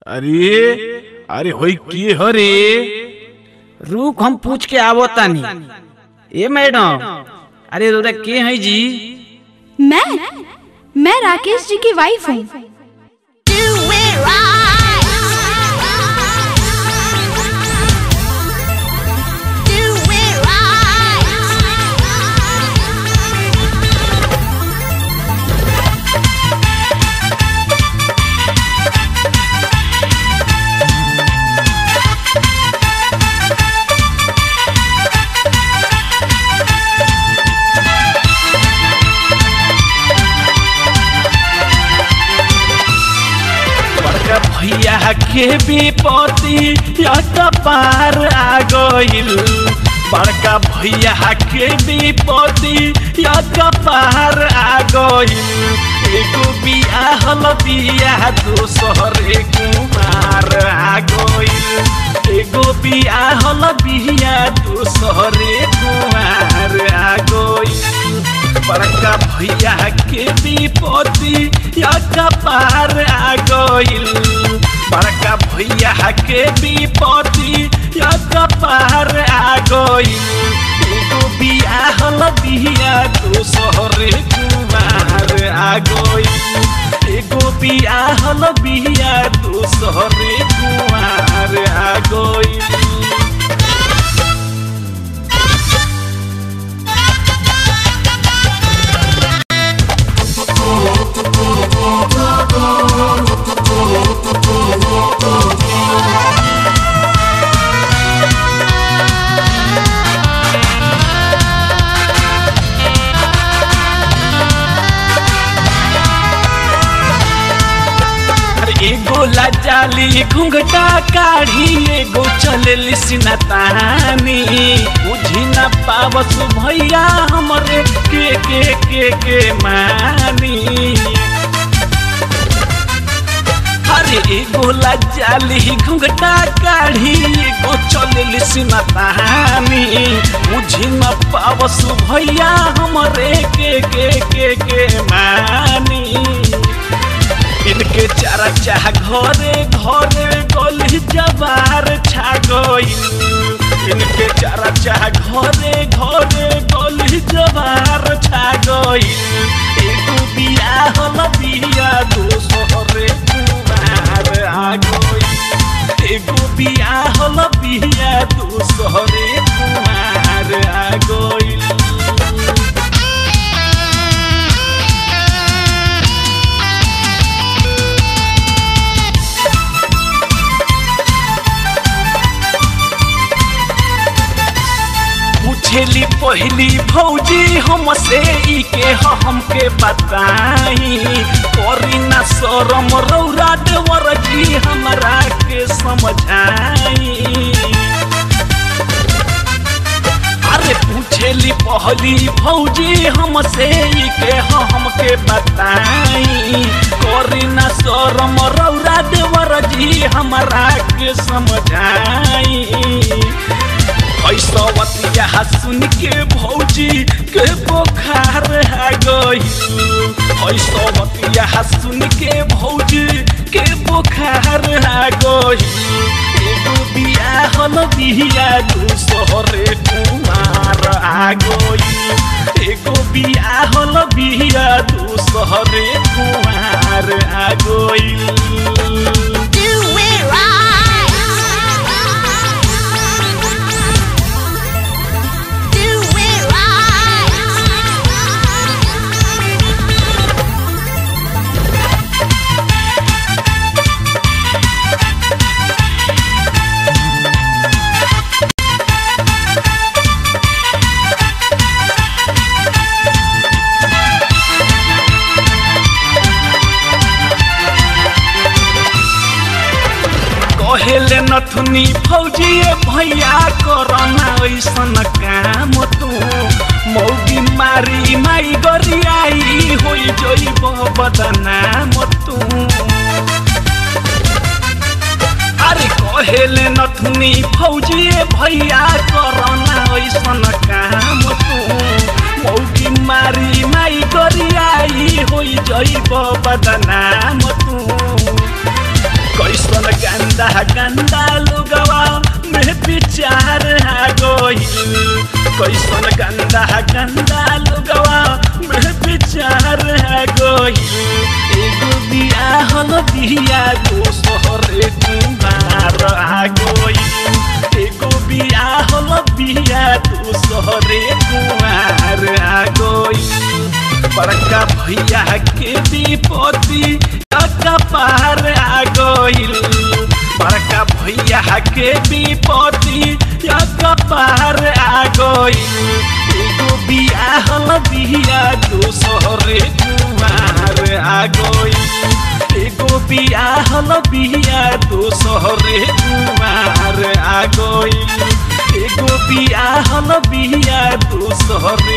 अरे अरे होई की हरे रुक हम पूछ के आवो तानी। ए मैडम, अरे रोदा के है जी? मैं राकेश जी की वाइफ हूँ। भैया के विपत्ति या पार आ गइल, बड़का भैया के विपत्ति या पार आ गइल। एगो बियाहल बिया दोसरे कुमार आ गइल, एगो बियाहल बिया दोसरे कुमार आ गइल। बड़का भैया के विपत्ति या पार आ गइल, बड़का भैया के विपत्ति या पार आ गइल। एगो बियाहल बिया दोसरे कुमार आ गइल, एगो बियाहल बिया दोसरे कुमार आ गइल। एगो लाजाली घुंघटा काढ़ी, एगो चलेली सीना तानी। बुझी न पावस भैया हमरे के मानी। अरे एगो लाजाली घुंघटा काढ़ी, एगो चलेली सीना तानी। बुझी न पावस भैया हमरे के मानी। इनके चारा चाह घरे घरे गली जवार छा गइल, इनके चारा चाह घरे घरे गली जवार छा गइल। एगो बियाहल बिया दोसरे कुमार आ गइल, एगो बियाहल बिया दोसरे कुमार आ गइल। पूछेली पहली भौजी हमसे ई के हमके बताई। करी ना शरम रौरा देवर जी हमरा के समझाई। अरे पूछेली पहली भौजी हमसे ई के हमके बताई। करी ना शरम रौरा देवर जी हमरा के समझाई। ऐसवतिया सुन के भौजी के बोखार आ गइल, ऐसवतिया सुन के भौजी के बोखार आ गइल। एगो बियाहल बिया दोसरे कुमार आ गइल, एगो बियाहल बिया दोसरे कुमार आ गइल। कहेले नथुनी फौजी भैया करना ऐसन काम तू। मौगी मारी माई गरियाई होई जइब बदनाम तू। अरे कहेले नथुनी फौजी भैया करना ऐसन काम तू। मौगी मारी माई गरियाई होई जइब बदनाम तू। कैसन गंदा लोगवा में विचार आ गइल कैसन गंदा लोगवा में विचार आ गइल एगो बियाहल बिया दोसरे कुमार आ गइल एगो बियाहल बिया दोसरे कुमार आ गइल बड़का भैया के विपत्ति कपार आ गइल बड़का भैया के विपत्ति कपार आ गइल एगो बियाहल बिया दोसरे कुमार आ गइल एगो बियाहल बिया दोसरे कुमार आ गइल एगो बियाहल बिया दोसरे